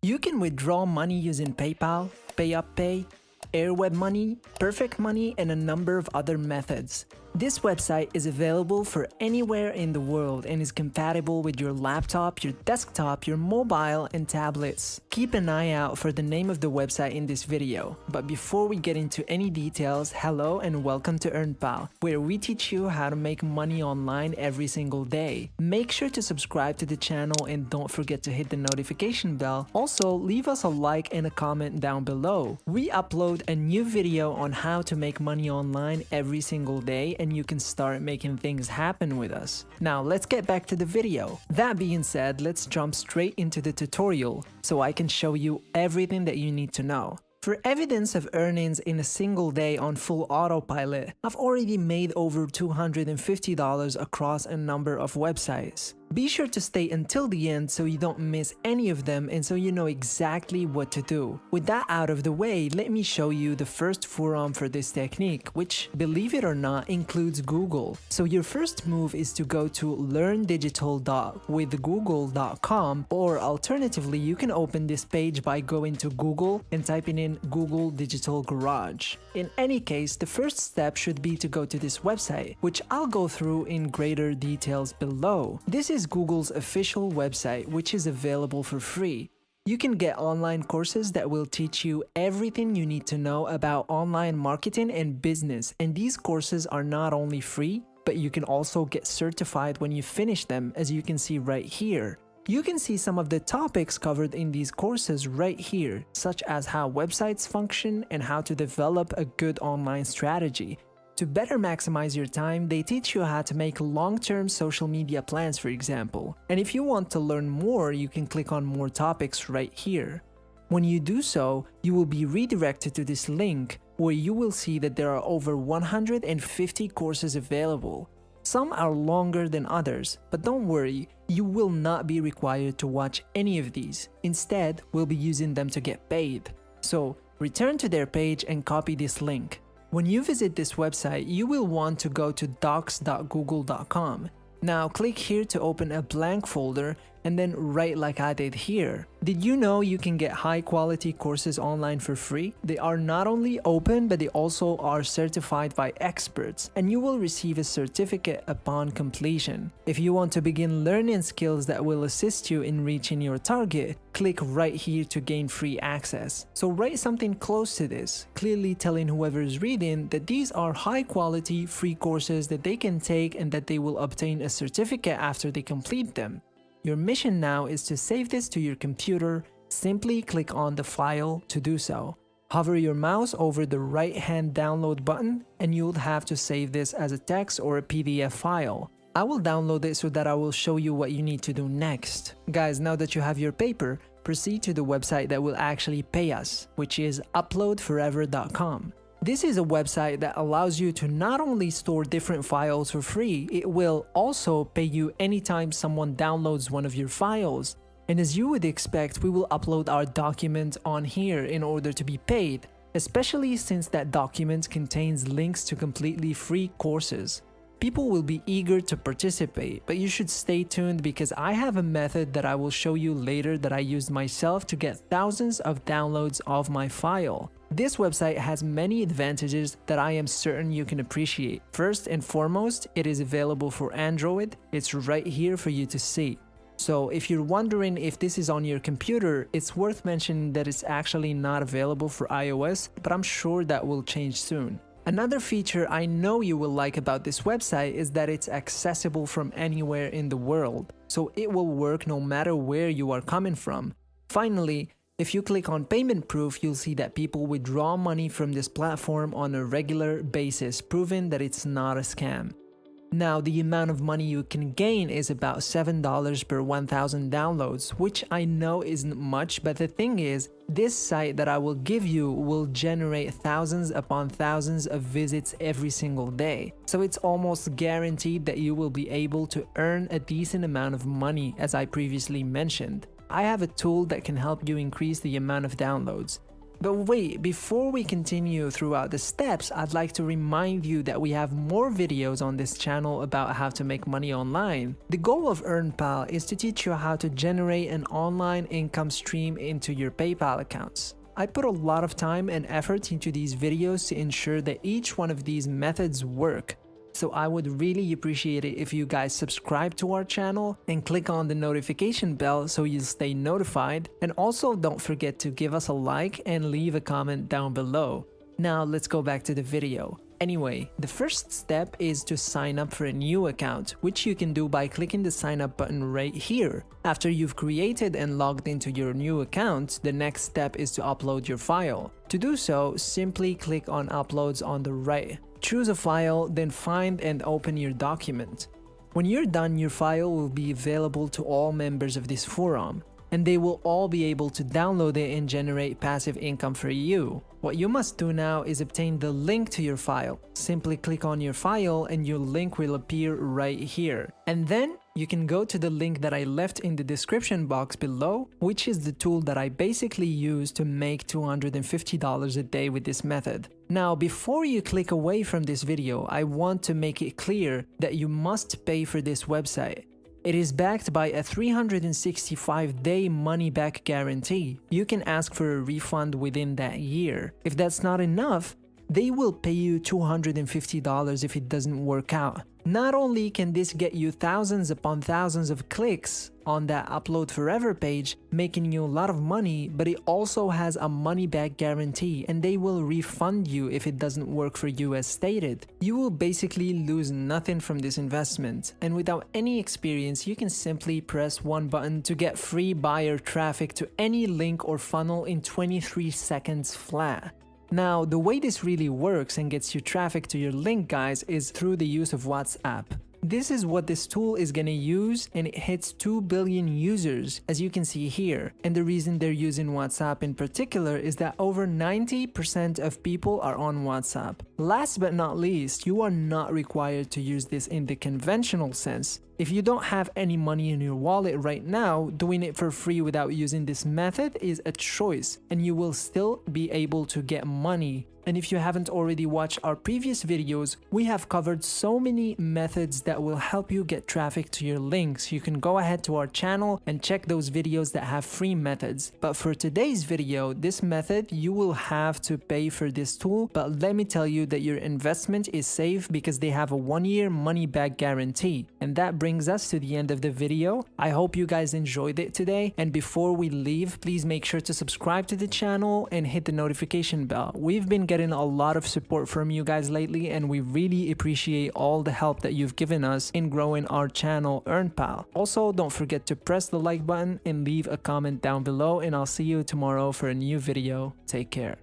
You can withdraw money using PayPal, PayUpPay, Airweb Money, Perfect Money, and a number of other methods. This website is available for anywhere in the world and is compatible with your laptop, your desktop, your mobile, and tablets. Keep an eye out for the name of the website in this video. But before we get into any details, hello and welcome to EarnPal, where we teach you how to make money online every single day. Make sure to subscribe to the channel and don't forget to hit the notification bell. Also, leave us a like and a comment down below. We upload a new video on how to make money online every single day, and you can start making things happen with us. Now let's get back to the video. That being said, let's jump straight into the tutorial so I can show you everything that you need to know. For evidence of earnings in a single day on full autopilot, I've already made over $250 across a number of websites. Be sure to stay until the end so you don't miss any of them and so you know exactly what to do. With that out of the way, let me show you the first forum for this technique, which, believe it or not, includes Google. So your first move is to go to learndigital.withgoogle.com, or alternatively, you can open this page by going to Google and typing in Google Digital Garage. In any case, the first step should be to go to this website, which I'll go through in greater details below. This is Google's official website, which is available for free. You can get online courses that will teach you everything you need to know about online marketing and business, and these courses are not only free, but you can also get certified when you finish them, as you can see right here. You can see some of the topics covered in these courses right here, such as how websites function and how to develop a good online strategy. To better maximize your time, they teach you how to make long-term social media plans, for example. And if you want to learn more, you can click on more topics right here. When you do so, you will be redirected to this link where you will see that there are over 150 courses available. Some are longer than others, but don't worry, you will not be required to watch any of these. Instead, we'll be using them to get paid. So, return to their page and copy this link. When you visit this website, you will want to go to docs.google.com. Now click here to open a blank folder and then write like I did here. Did you know you can get high quality courses online for free? They are not only open, but they also are certified by experts, and you will receive a certificate upon completion. If you want to begin learning skills that will assist you in reaching your target, click right here to gain free access. So write something close to this, clearly telling whoever is reading that these are high quality free courses that they can take and that they will obtain a certificate after they complete them. Your mission now is to save this to your computer. Simply click on the file to do so. Hover your mouse over the right-hand download button and you'll have to save this as a text or a PDF file. I will download it so that I will show you what you need to do next. Guys, now that you have your paper, proceed to the website that will actually pay us, which is uploadforever.com. This is a website that allows you to not only store different files for free, it will also pay you anytime someone downloads one of your files. And as you would expect, we will upload our document on here in order to be paid, especially since that document contains links to completely free courses. People will be eager to participate, but you should stay tuned because I have a method that I will show you later that I used myself to get thousands of downloads of my file. This website has many advantages that I am certain you can appreciate. First and foremost, it is available for Android. It's right here for you to see. So if you're wondering if this is on your computer, it's worth mentioning that it's actually not available for iOS, but I'm sure that will change soon. Another feature I know you will like about this website is that it's accessible from anywhere in the world, so it will work no matter where you are coming from. Finally, if you click on payment proof, you'll see that people withdraw money from this platform on a regular basis, proving that it's not a scam. Now, the amount of money you can gain is about $7 per 1,000 downloads, which I know isn't much, but the thing is, this site that I will give you will generate thousands upon thousands of visits every single day. So it's almost guaranteed that you will be able to earn a decent amount of money, as I previously mentioned. I have a tool that can help you increase the amount of downloads. But wait, before we continue throughout the steps, I'd like to remind you that we have more videos on this channel about how to make money online. The goal of EarnPal is to teach you how to generate an online income stream into your PayPal accounts. I put a lot of time and effort into these videos to ensure that each one of these methods work. So I would really appreciate it if you guys subscribe to our channel and click on the notification bell so you'll stay notified. And also don't forget to give us a like and leave a comment down below. Now let's go back to the video. Anyway, the first step is to sign up for a new account, which you can do by clicking the sign up button right here. After you've created and logged into your new account, the next step is to upload your file. To do so, simply click on Uploads on the right. Choose a file, then find and open your document. When you're done, your file will be available to all members of this forum, and they will all be able to download it and generate passive income for you. What you must do now is obtain the link to your file. Simply click on your file and your link will appear right here. And then you can go to the link that I left in the description box below, which is the tool that I basically use to make $250 a day with this method. Now, before you click away from this video, I want to make it clear that you must pay for this website. It is backed by a 365-day money-back guarantee. You can ask for a refund within that year. If that's not enough, they will pay you $250 if it doesn't work out. Not only can this get you thousands upon thousands of clicks on that Upload Forever page, making you a lot of money, but it also has a money-back guarantee and they will refund you if it doesn't work for you as stated. You will basically lose nothing from this investment, and without any experience, you can simply press one button to get free buyer traffic to any link or funnel in 23 seconds flat. Now, the way this really works and gets you traffic to your link, guys, is through the use of WhatsApp. This is what this tool is gonna use, and it hits 2 billion users, as you can see here. And the reason they're using WhatsApp in particular is that over 90% of people are on WhatsApp. Last but not least, you are not required to use this in the conventional sense. If you don't have any money in your wallet right now, doing it for free without using this method is a choice, and you will still be able to get money. And if you haven't already watched our previous videos, we have covered so many methods that will help you get traffic to your links. You can go ahead to our channel and check those videos that have free methods. But for today's video, this method, you will have to pay for this tool. But let me tell you that your investment is safe because they have a 1-year money-back guarantee. And that brings us to the end of the video. I hope you guys enjoyed it today. And before we leave, please make sure to subscribe to the channel and hit the notification bell. We've been getting a lot of support from you guys lately, and we really appreciate all the help that you've given us in growing our channel EarnPal. Also, don't forget to press the like button and leave a comment down below, and I'll see you tomorrow for a new video. Take care.